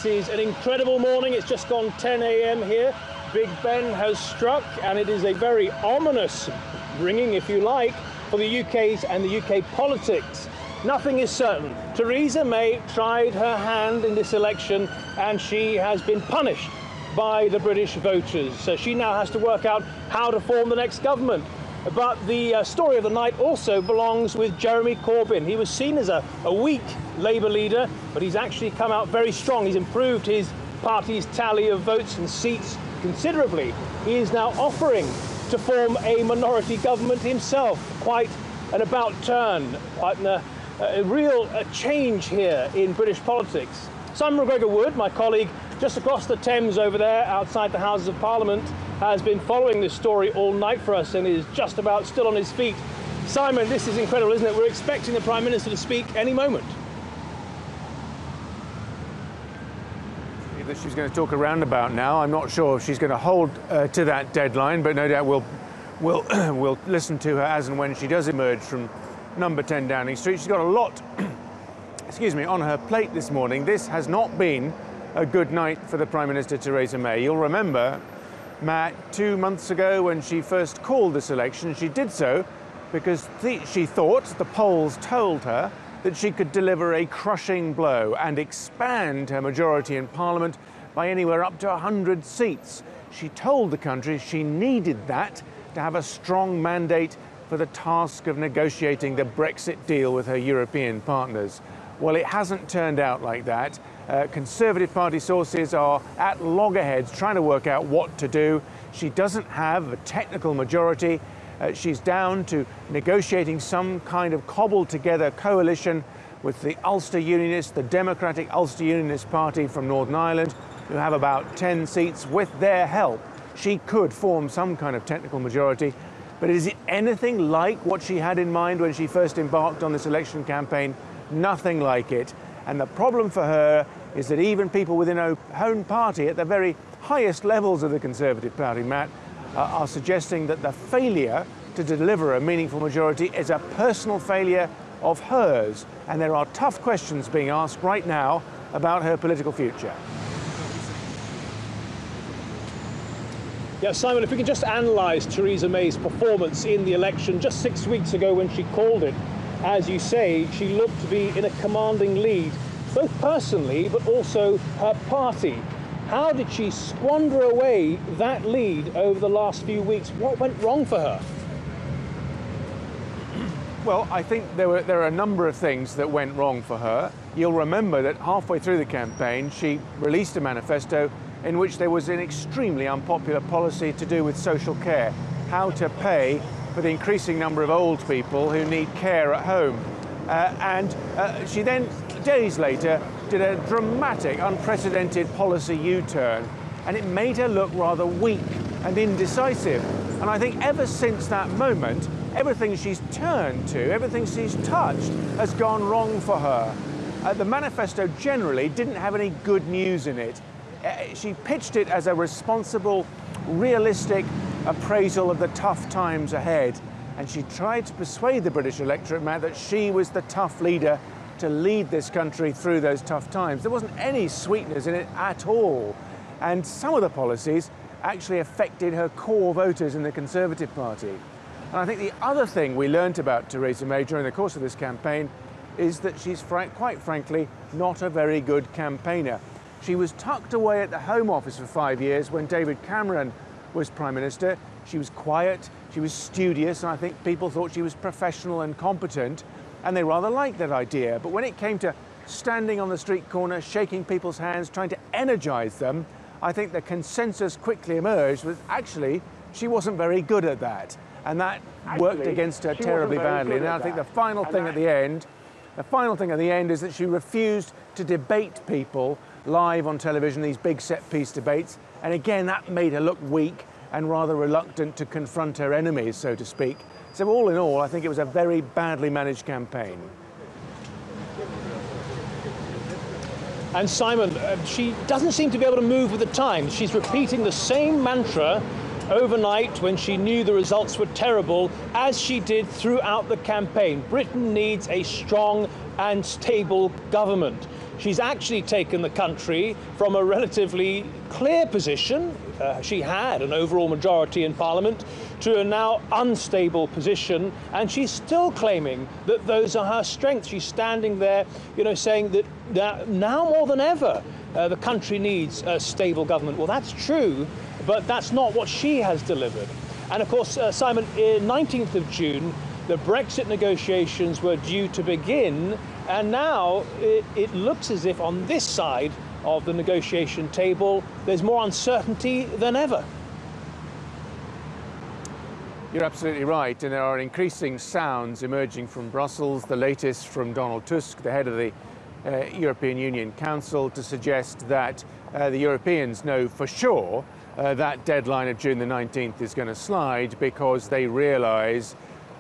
This is an incredible morning. It's just gone 10 a.m. here. Big Ben has struck, and it is a very ominous ringing, if you like, for the UK's and the UK politics. Nothing is certain. Theresa May tried her hand in this election, and she has been punished by the British voters. So she now has to work out how to form the next government. But the story of the night also belongs with Jeremy Corbyn. He was seen as a weak Labour leader, but he's actually come out very strong. He's improved his party's tally of votes and seats considerably. He is now offering to form a minority government himself. Quite an about turn, quite a real change here in British politics. Simon McGregor-Wood, my colleague just across the Thames over there outside the Houses of Parliament, has been following this story all night for us and is just about still on his feet. Simon, this is incredible, isn't it? We're expecting the Prime Minister to speak any moment. Either she's going to talk a roundabout now. I'm not sure if she's going to hold to that deadline, but no doubt we'll listen to her as and when she does emerge from number 10 Downing Street. She's got a lot excuse me, on her plate this morning. This has not been a good night for the Prime Minister Theresa May. You'll remember, Matt, 2 months ago when she first called this election, she did so because she thought, the polls told her, that she could deliver a crushing blow and expand her majority in Parliament by anywhere up to 100 seats. She told the country she needed that to have a strong mandate for the task of negotiating the Brexit deal with her European partners. Well, it hasn't turned out like that. Conservative Party sources are at loggerheads trying to work out what to do. She doesn't have a technical majority. She's down to negotiating some kind of cobbled together coalition with the Ulster Unionists, the Democratic Ulster Unionist Party from Northern Ireland, who have about 10 seats. With their help, she could form some kind of technical majority. But is it anything like what she had in mind when she first embarked on this election campaign? Nothing like it. And the problem for her is that even people within her own party at the very highest levels of the Conservative Party, Matt, are suggesting that the failure to deliver a meaningful majority is a personal failure of hers. And there are tough questions being asked right now about her political future. Yeah, Simon, if we can just analyse Theresa May's performance in the election just 6 weeks ago when she called it. As you say, she looked to be in a commanding lead, both personally but also her party. How did she squander away that lead over the last few weeks? What went wrong for her? Well, I think there are a number of things that went wrong for her. You'll remember that halfway through the campaign, she released a manifesto in which there was an extremely unpopular policy to do with social care, how to pay for the increasing number of old people who need care at home. She then, days later, did a dramatic, unprecedented policy U-turn, and it made her look rather weak and indecisive. And I think ever since that moment, everything she's turned to, everything she's touched, has gone wrong for her. The manifesto generally didn't have any good news in it. She pitched it as a responsible, realistic appraisal of the tough times ahead. And she tried to persuade the British electorate, Matt, that she was the tough leader to lead this country through those tough times. There wasn't any sweetness in it at all. And some of the policies actually affected her core voters in the Conservative Party. And I think the other thing we learnt about Theresa May during the course of this campaign is that she's quite frankly not a very good campaigner. She was tucked away at the Home Office for 5 years when David Cameron was Prime Minister. She was quiet, she was studious, and I think people thought she was professional and competent, and they rather liked that idea. But when it came to standing on the street corner, shaking people's hands, trying to energise them, I think the consensus quickly emerged was actually she wasn't very good at that. And that worked against her terribly badly. And I think the final thing at the end is that she refused to debate people live on television, these big set-piece debates. And again, that made her look weak and rather reluctant to confront her enemies, so to speak. So all in all, I think it was a very badly managed campaign. And Simon, she doesn't seem to be able to move with the times. She's repeating the same mantra overnight when she knew the results were terrible, as she did throughout the campaign. Britain needs a strong and stable government. She's actually taken the country from a relatively clear position. She had an overall majority in Parliament to a now unstable position, and she's still claiming that those are her strengths. She's standing there, saying that now more than ever, the country needs a stable government. Well, that's true, but that's not what she has delivered. And of course, Simon, 19th of June, the Brexit negotiations were due to begin, and now it looks as if on this side of the negotiation table, there's more uncertainty than ever. You're absolutely right, and there are increasing sounds emerging from Brussels, the latest from Donald Tusk, the head of the European Union Council, to suggest that the Europeans know for sure that deadline of June the 19th is going to slide, because they realise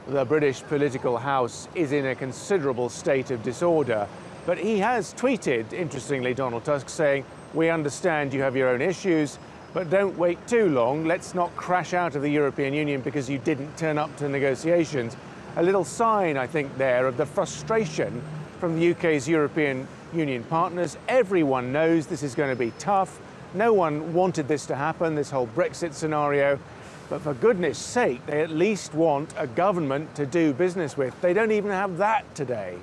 the British political house is in a considerable state of disorder. But he has tweeted, interestingly, Donald Tusk, saying, "We understand you have your own issues, but don't wait too long. Let's not crash out of the European Union because you didn't turn up to negotiations." A little sign, I think, there of the frustration from the UK's European Union partners. Everyone knows this is going to be tough. No one wanted this to happen, this whole Brexit scenario. But for goodness sake, they at least want a government to do business with. They don't even have that today.